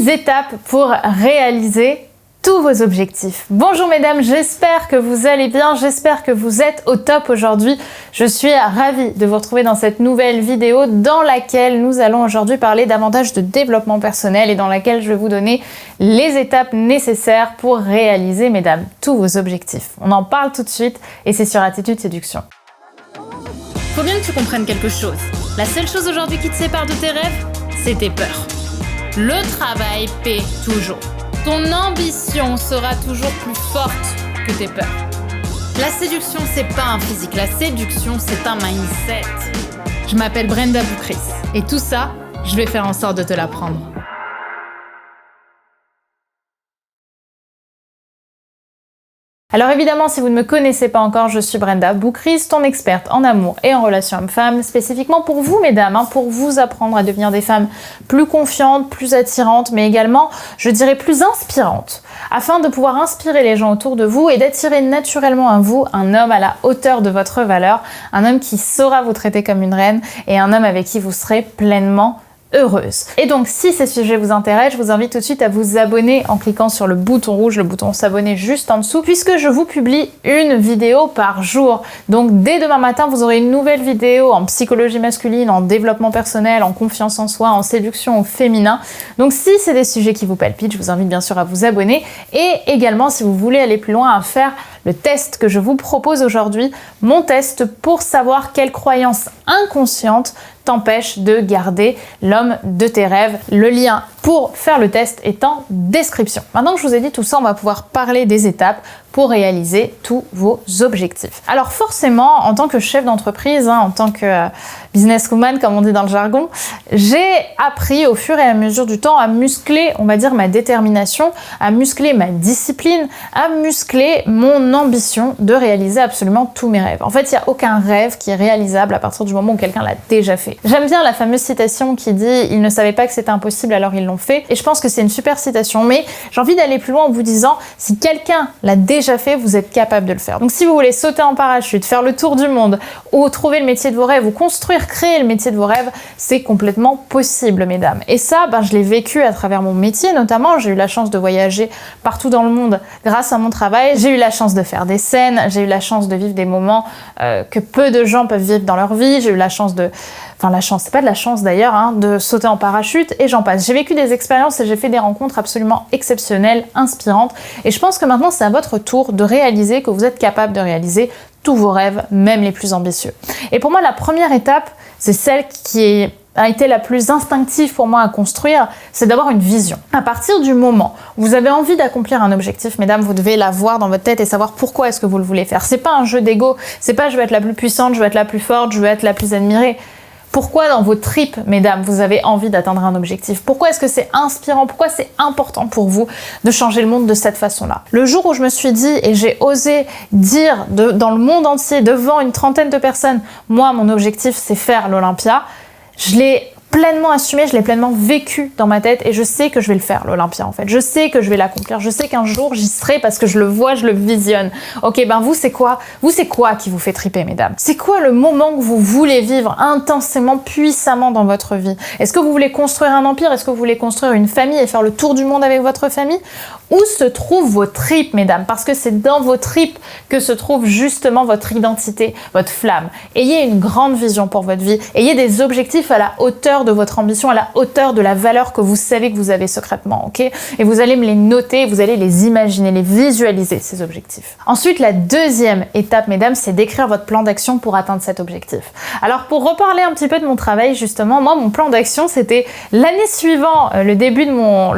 6 étapes pour réaliser tous vos objectifs. Bonjour mesdames, j'espère que vous allez bien, j'espère que vous êtes au top aujourd'hui. Je suis ravie de vous retrouver dans cette nouvelle vidéo dans laquelle nous allons aujourd'hui parler davantage de développement personnel et dans laquelle je vais vous donner les étapes nécessaires pour réaliser, mesdames, tous vos objectifs. On en parle tout de suite et c'est sur Attitude Séduction. Faut bien que tu comprennes quelque chose. La seule chose aujourd'hui qui te sépare de tes rêves, c'est tes peurs. Le travail paie toujours. Ton ambition sera toujours plus forte que tes peurs. La séduction, c'est pas un physique. La séduction, c'est un mindset. Je m'appelle Brenda Boukris. Et tout ça, je vais faire en sorte de te l'apprendre. Alors évidemment, si vous ne me connaissez pas encore, je suis Brenda Boukris, ton experte en amour et en relations hommes-femmes, spécifiquement pour vous mesdames, pour vous apprendre à devenir des femmes plus confiantes, plus attirantes, mais également, je dirais, plus inspirantes, afin de pouvoir inspirer les gens autour de vous et d'attirer naturellement à vous un homme à la hauteur de votre valeur, un homme qui saura vous traiter comme une reine et un homme avec qui vous serez pleinement heureuse. Et donc si ces sujets vous intéressent, je vous invite tout de suite à vous abonner en cliquant sur le bouton rouge, le bouton s'abonner juste en dessous, puisque je vous publie une vidéo par jour. Donc dès demain matin, vous aurez une nouvelle vidéo en psychologie masculine, en développement personnel, en confiance en soi, en séduction au féminin. Donc si c'est des sujets qui vous palpitent, je vous invite bien sûr à vous abonner et également si vous voulez aller plus loin à faire le test que je vous propose aujourd'hui, mon test pour savoir quelles croyances inconscientes t'empêche de garder l'homme de tes rêves. Le lien pour faire le test est en description. Maintenant que je vous ai dit tout ça, on va pouvoir parler des étapes pour réaliser tous vos objectifs. Alors forcément, en tant que chef d'entreprise, en tant que businesswoman, comme on dit dans le jargon, j'ai appris au fur et à mesure du temps à muscler, on va dire, ma détermination, à muscler ma discipline, à muscler mon ambition de réaliser absolument tous mes rêves. En fait, il n'y a aucun rêve qui est réalisable à partir du moment où quelqu'un l'a déjà fait. J'aime bien la fameuse citation qui dit « Ils ne savaient pas que c'était impossible, alors ils l'ont fait ». Et je pense que c'est une super citation, mais j'ai envie d'aller plus loin en vous disant « Si quelqu'un l'a déjà fait, vous êtes capable de le faire ». Donc si vous voulez sauter en parachute, faire le tour du monde, ou trouver le métier de vos rêves, ou construire, créer le métier de vos rêves, c'est complètement possible, mesdames. Et ça, je l'ai vécu à travers mon métier, notamment. J'ai eu la chance de voyager partout dans le monde grâce à mon travail. J'ai eu la chance de faire des scènes, j'ai eu la chance de vivre des moments que peu de gens peuvent vivre dans leur vie. J'ai eu la chance de... Enfin, la chance, c'est pas de la chance d'ailleurs, de sauter en parachute et j'en passe. J'ai vécu des expériences et j'ai fait des rencontres absolument exceptionnelles, inspirantes. Et je pense que maintenant, c'est à votre tour de réaliser que vous êtes capable de réaliser tous vos rêves, même les plus ambitieux. Et pour moi, la première étape, c'est celle qui a été la plus instinctive pour moi à construire, c'est d'avoir une vision. À partir du moment où vous avez envie d'accomplir un objectif, mesdames, vous devez l'avoir dans votre tête et savoir pourquoi est-ce que vous le voulez faire. C'est pas un jeu d'ego, c'est pas je veux être la plus puissante, je veux être la plus forte, je veux être la plus admirée. Pourquoi dans vos tripes, mesdames, vous avez envie d'atteindre un objectif? Pourquoi est-ce que c'est inspirant? Pourquoi c'est important pour vous de changer le monde de cette façon-là? Le jour où je me suis dit et j'ai osé dire dans le monde entier, devant une trentaine de personnes, moi, mon objectif, c'est faire l'Olympia, je l'ai pleinement assumé, je l'ai pleinement vécu dans ma tête et je sais que je vais le faire, l'Olympia en fait. Je sais que je vais l'accomplir, je sais qu'un jour j'y serai parce que je le vois, je le visionne. Ok, vous c'est quoi? Vous c'est quoi qui vous fait triper, mesdames? C'est quoi le moment que vous voulez vivre intensément, puissamment dans votre vie? Est-ce que vous voulez construire un empire? Est-ce que vous voulez construire une famille et faire le tour du monde avec votre famille? Où se trouvent vos tripes, mesdames? Parce que c'est dans vos tripes que se trouve justement votre identité, votre flamme. Ayez une grande vision pour votre vie, ayez des objectifs à la hauteur de votre ambition, à la hauteur de la valeur que vous savez que vous avez secrètement, ok? Et vous allez me les noter, vous allez les imaginer, les visualiser, ces objectifs. Ensuite, la deuxième étape, mesdames, c'est d'écrire votre plan d'action pour atteindre cet objectif. Alors, pour reparler un petit peu de mon travail, justement, moi, mon plan d'action, c'était l'année suivante, le début de mon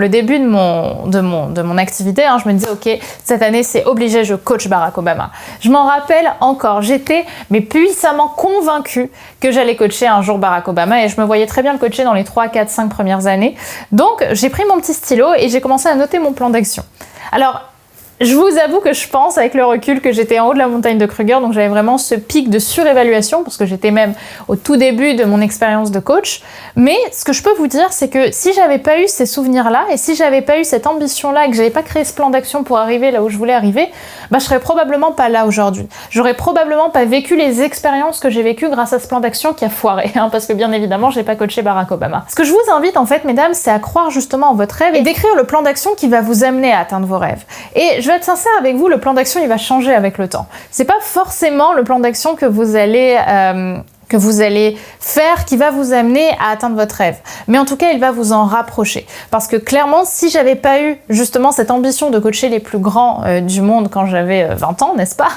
activité, je me disais, ok, cette année, c'est obligé, je coach Barack Obama. Je m'en rappelle encore, j'étais puissamment convaincue que j'allais coacher un jour Barack Obama et je me voyais très bien le coacher dans les 3, 4, 5 premières années. Donc, j'ai pris mon petit stylo et j'ai commencé à noter mon plan d'action. Alors, Je vous avoue que je pense avec le recul que j'étais en haut de la montagne de Kruger, donc j'avais vraiment ce pic de surévaluation parce que j'étais même au tout début de mon expérience de coach. Mais ce que je peux vous dire, c'est que si j'avais pas eu ces souvenirs-là et si j'avais pas eu cette ambition-là et que j'avais pas créé ce plan d'action pour arriver là où je voulais arriver, je serais probablement pas là aujourd'hui. J'aurais probablement pas vécu les expériences que j'ai vécues grâce à ce plan d'action qui a foiré, parce que bien évidemment, j'ai pas coaché Barack Obama. Ce que je vous invite en fait, mesdames, c'est à croire justement en votre rêve et d'écrire le plan d'action qui va vous amener à atteindre vos rêves. Et je vais être sincère avec vous, le plan d'action, il va changer avec le temps. C'est pas forcément le plan d'action que vous allez faire qui va vous amener à atteindre votre rêve. Mais en tout cas, il va vous en rapprocher. Parce que clairement, si j'avais pas eu justement cette ambition de coacher les plus grands du monde quand j'avais 20 ans, n'est-ce pas?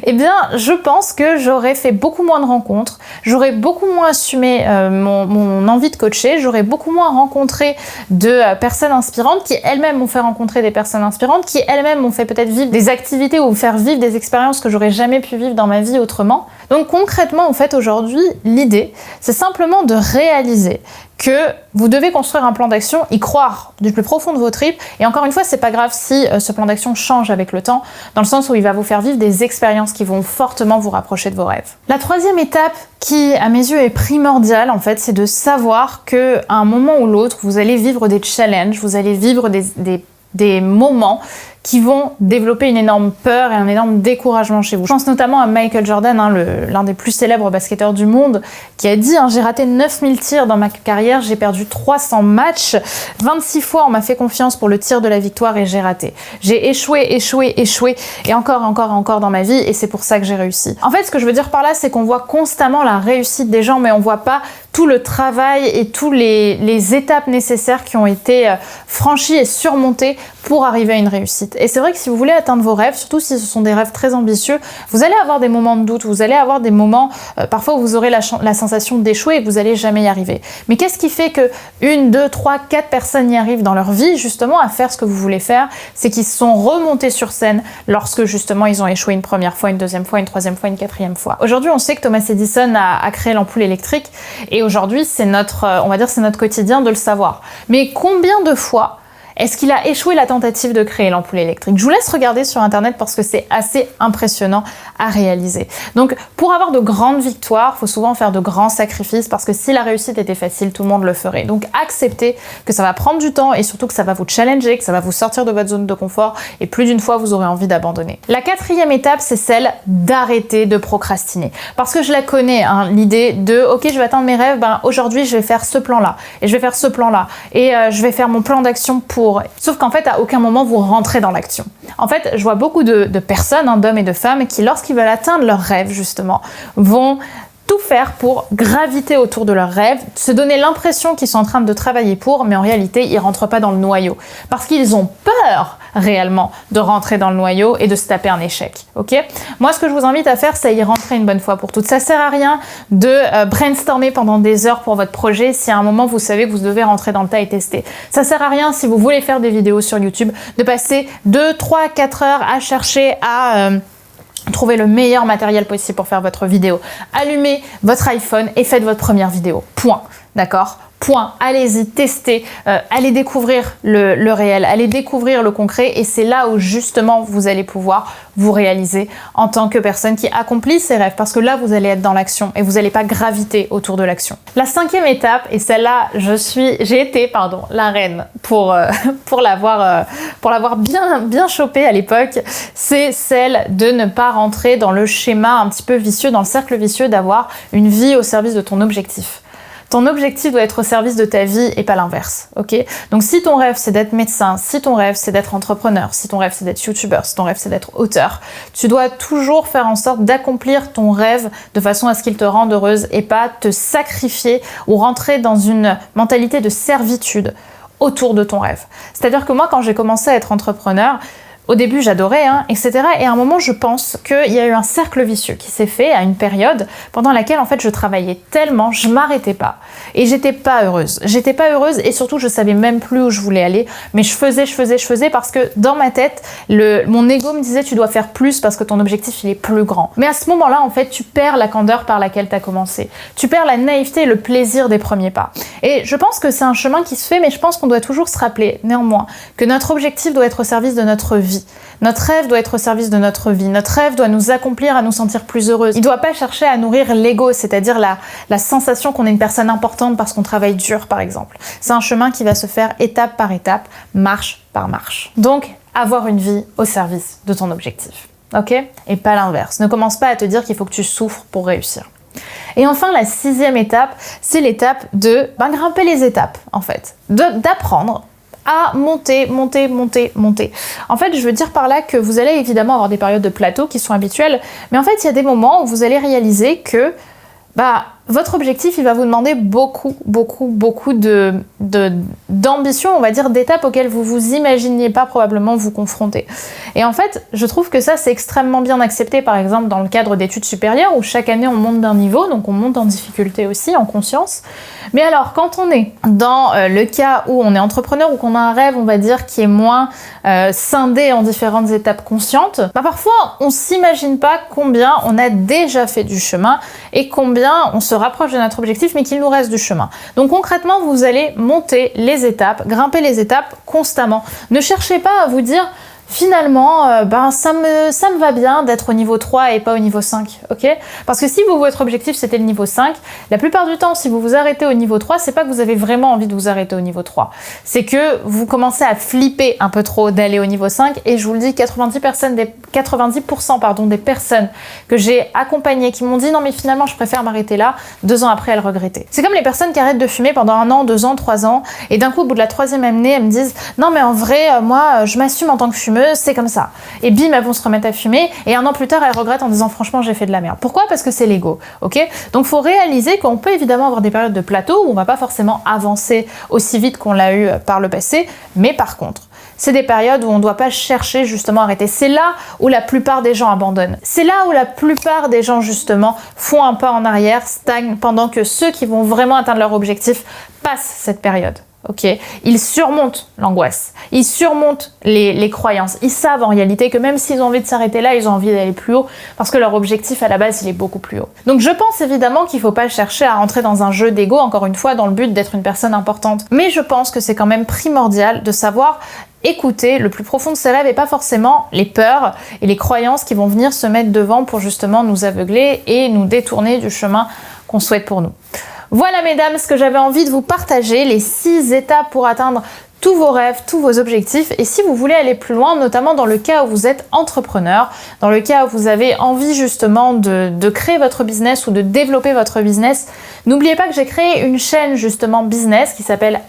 Eh bien, je pense que j'aurais fait beaucoup moins de rencontres, j'aurais beaucoup moins assumé mon envie de coacher, j'aurais beaucoup moins rencontré de personnes inspirantes qui elles-mêmes m'ont fait rencontrer des personnes inspirantes, qui elles-mêmes m'ont fait peut-être vivre des activités ou faire vivre des expériences que j'aurais jamais pu vivre dans ma vie autrement. Donc concrètement, en fait, aujourd'hui, l'idée, c'est simplement de réaliser que vous devez construire un plan d'action, y croire du plus profond de vos tripes. Et encore une fois, c'est pas grave si ce plan d'action change avec le temps, dans le sens où il va vous faire vivre des expériences qui vont fortement vous rapprocher de vos rêves. La troisième étape qui, à mes yeux, est primordiale, en fait, c'est de savoir qu'à un moment ou l'autre, vous allez vivre des challenges, vous allez vivre des moments qui vont développer une énorme peur et un énorme découragement chez vous. Je pense notamment à Michael Jordan, l'un des plus célèbres basketteurs du monde, qui a dit j'ai raté 9000 tirs dans ma carrière, j'ai perdu 300 matchs, 26 fois on m'a fait confiance pour le tir de la victoire et j'ai raté. J'ai échoué, et encore dans ma vie, et c'est pour ça que j'ai réussi. En fait, ce que je veux dire par là, c'est qu'on voit constamment la réussite des gens, mais on voit pas tout le travail et tous les étapes nécessaires qui ont été franchies et surmontées pour arriver à une réussite. Et c'est vrai que si vous voulez atteindre vos rêves, surtout si ce sont des rêves très ambitieux, vous allez avoir des moments de doute, vous allez avoir des moments, parfois où vous aurez la sensation d'échouer et que vous n'allez jamais y arriver. Mais qu'est-ce qui fait que 1, 2, 3, 4 personnes y arrivent dans leur vie, justement, à faire ce que vous voulez faire? C'est qu'ils se sont remontés sur scène lorsque, justement, ils ont échoué une première fois, une deuxième fois, une troisième fois, une quatrième fois. Aujourd'hui, on sait que Thomas Edison a créé l'ampoule électrique et aujourd'hui, c'est notre quotidien de le savoir. Mais combien de fois est-ce qu'il a échoué la tentative de créer l'ampoule électrique? Je vous laisse regarder sur internet parce que c'est assez impressionnant à réaliser. Donc pour avoir de grandes victoires, il faut souvent faire de grands sacrifices parce que si la réussite était facile, tout le monde le ferait. Donc acceptez que ça va prendre du temps et surtout que ça va vous challenger, que ça va vous sortir de votre zone de confort et plus d'une fois vous aurez envie d'abandonner. La quatrième étape, c'est celle d'arrêter de procrastiner. Parce que je la connais, l'idée de ok, je vais atteindre mes rêves, aujourd'hui je vais faire ce plan-là et je vais faire ce plan-là et je vais faire mon plan d'action pour. Sauf qu'en fait, à aucun moment, vous rentrez dans l'action. En fait, je vois beaucoup de personnes, d'hommes et de femmes, qui, lorsqu'ils veulent atteindre leurs rêves, justement, vont tout faire pour graviter autour de leurs rêves, se donner l'impression qu'ils sont en train de travailler pour, mais en réalité, ils rentrent pas dans le noyau. Parce qu'ils ont peur, réellement, de rentrer dans le noyau et de se taper un échec. Ok ? Moi, ce que je vous invite à faire, c'est y rentrer une bonne fois pour toutes. Ça sert à rien de brainstormer pendant des heures pour votre projet si à un moment, vous savez que vous devez rentrer dans le tas et tester. Ça sert à rien si vous voulez faire des vidéos sur YouTube, de passer 2, 3, 4 heures à chercher à... Trouvez le meilleur matériel possible pour faire votre vidéo. Allumez votre iPhone et faites votre première vidéo. Point. D'accord ? Point. Allez-y, testez, allez découvrir le réel, allez découvrir le concret et c'est là où justement vous allez pouvoir vous réaliser en tant que personne qui accomplit ses rêves parce que là vous allez être dans l'action et vous n'allez pas graviter autour de l'action. La cinquième étape, et celle-là j'ai été la reine pour l'avoir bien chopée à l'époque, c'est celle de ne pas rentrer dans le schéma un petit peu vicieux, dans le cercle vicieux d'avoir une vie au service de ton objectif. Ton objectif doit être au service de ta vie et pas l'inverse, ok ? Donc si ton rêve c'est d'être médecin, si ton rêve c'est d'être entrepreneur, si ton rêve c'est d'être youtubeur, si ton rêve c'est d'être auteur, tu dois toujours faire en sorte d'accomplir ton rêve de façon à ce qu'il te rende heureuse et pas te sacrifier ou rentrer dans une mentalité de servitude autour de ton rêve. C'est-à-dire que moi quand j'ai commencé à être entrepreneur, au début, j'adorais, etc. Et à un moment, je pense qu'il y a eu un cercle vicieux qui s'est fait à une période pendant laquelle, en fait, je travaillais tellement, je m'arrêtais pas. Et j'étais pas heureuse. J'étais pas heureuse et surtout, je savais même plus où je voulais aller. Mais je faisais parce que dans ma tête, mon ego me disait tu dois faire plus parce que ton objectif, il est plus grand. Mais à ce moment-là, en fait, tu perds la candeur par laquelle tu as commencé. Tu perds la naïveté et le plaisir des premiers pas. Et je pense que c'est un chemin qui se fait, mais je pense qu'on doit toujours se rappeler, néanmoins, que notre objectif doit être au service de notre vie vie. Notre rêve doit être au service de notre vie. Notre rêve doit nous accomplir à nous sentir plus heureuses. Il ne doit pas chercher à nourrir l'ego, c'est-à-dire la sensation qu'on est une personne importante parce qu'on travaille dur, par exemple. C'est un chemin qui va se faire étape par étape, marche par marche. Donc, avoir une vie au service de ton objectif. Ok ? Et pas l'inverse. Ne commence pas à te dire qu'il faut que tu souffres pour réussir. Et enfin, la 6e étape, c'est l'étape de grimper les étapes, en fait. D'apprendre à monter. En fait, je veux dire par là que vous allez évidemment avoir des périodes de plateau qui sont habituelles, mais en fait, il y a des moments où vous allez réaliser que votre objectif, il va vous demander beaucoup d'ambition, on va dire, d'étapes auxquelles vous vous imaginiez pas probablement vous confronter. Et en fait, je trouve que ça, c'est extrêmement bien accepté, par exemple, dans le cadre d'études supérieures, où chaque année, on monte d'un niveau, donc on monte en difficulté aussi, en conscience. Mais alors, quand on est dans le cas où on est entrepreneur, ou qu'on a un rêve, on va dire, qui est moins scindé en différentes étapes conscientes, parfois, on s'imagine pas combien on a déjà fait du chemin, et combien on se rapproche de notre objectif, mais qu'il nous reste du chemin. Donc concrètement, vous allez monter les étapes, grimper les étapes constamment. Ne cherchez pas à vous dire finalement, ça me va bien d'être au niveau 3 et pas au niveau 5, ok ? Parce que si votre objectif c'était le niveau 5, la plupart du temps, si vous vous arrêtez au niveau 3, c'est pas que vous avez vraiment envie de vous arrêter au niveau 3. C'est que vous commencez à flipper un peu trop d'aller au niveau 5, et je vous le dis, 90% des personnes que j'ai accompagnées qui m'ont dit non mais finalement je préfère m'arrêter là, 2 ans après elles regrettaient. C'est comme les personnes qui arrêtent de fumer pendant 1 an, 2 ans, 3 ans, et d'un coup au bout de la 3e année, elles me disent non mais en vrai, moi je m'assume en tant que fumeuse, c'est comme ça. Et bim, elles vont se remettre à fumer, et 1 an plus tard, elles regrettent en disant franchement, j'ai fait de la merde. Pourquoi ? Parce que c'est l'ego, ok ? Donc, faut réaliser qu'on peut évidemment avoir des périodes de plateau où on va pas forcément avancer aussi vite qu'on l'a eu par le passé, mais par contre, c'est des périodes où on ne doit pas chercher justement à arrêter. C'est là où la plupart des gens abandonnent. C'est là où la plupart des gens justement font un pas en arrière, stagnent, pendant que ceux qui vont vraiment atteindre leur objectif passent cette période. Ok, ils surmontent l'angoisse, ils surmontent les croyances, ils savent en réalité que même s'ils ont envie de s'arrêter là, ils ont envie d'aller plus haut parce que leur objectif à la base il est beaucoup plus haut. Donc je pense évidemment qu'il ne faut pas chercher à rentrer dans un jeu d'ego, encore une fois dans le but d'être une personne importante, mais je pense que c'est quand même primordial de savoir écouter le plus profond de ses rêves et pas forcément les peurs et les croyances qui vont venir se mettre devant pour justement nous aveugler et nous détourner du chemin qu'on souhaite pour nous. Voilà mesdames, ce que j'avais envie de vous partager, les 6 étapes pour atteindre tous vos rêves, tous vos objectifs. Et si vous voulez aller plus loin, notamment dans le cas où vous êtes entrepreneur, dans le cas où vous avez envie justement de créer votre business ou de développer votre business, n'oubliez pas que j'ai créé une chaîne justement business qui s'appelle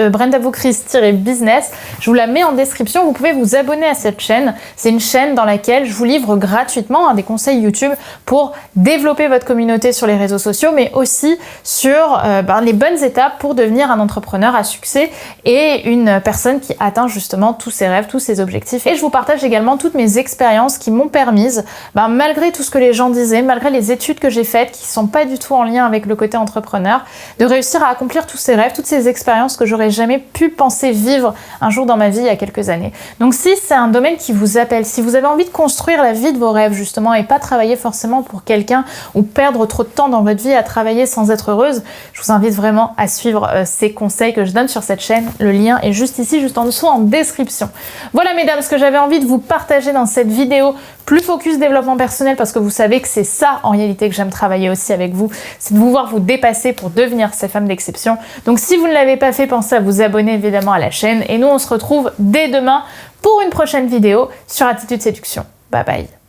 Brenda Boukris-business. Je vous la mets en description, vous pouvez vous abonner à cette chaîne. C'est une chaîne dans laquelle je vous livre gratuitement des conseils YouTube pour développer votre communauté sur les réseaux sociaux, mais aussi sur les bonnes étapes pour devenir un entrepreneur à succès et une personne qui atteint justement tous ses rêves, tous ses objectifs. Et je vous partage également toutes mes expériences qui m'ont permise, malgré tout ce que les gens disaient, malgré les études que j'ai faites qui sont pas du tout en lien avec le côté entrepreneur, de réussir à accomplir tous ces rêves, toutes ces expériences que j'aurais jamais pu penser vivre un jour dans ma vie il y a quelques années. Donc si c'est un domaine qui vous appelle, si vous avez envie de construire la vie de vos rêves justement et pas travailler forcément pour quelqu'un ou perdre trop de temps dans votre vie à travailler sans être heureuse, je vous invite vraiment à suivre ces conseils que je donne sur cette chaîne. Le lien est juste ici, juste en dessous en description. Voilà mesdames, ce que j'avais envie de vous partager dans cette vidéo, plus focus développement personnel, parce que vous savez que c'est ça en réalité que j'aime travailler aussi avec vous, c'est de vous voir vous dépasser pour devenir ces femmes d'exception. Donc si vous ne l'avez pas fait, pensez à vous abonner évidemment à la chaîne, et nous on se retrouve dès demain pour une prochaine vidéo sur Attitude Séduction. Bye bye.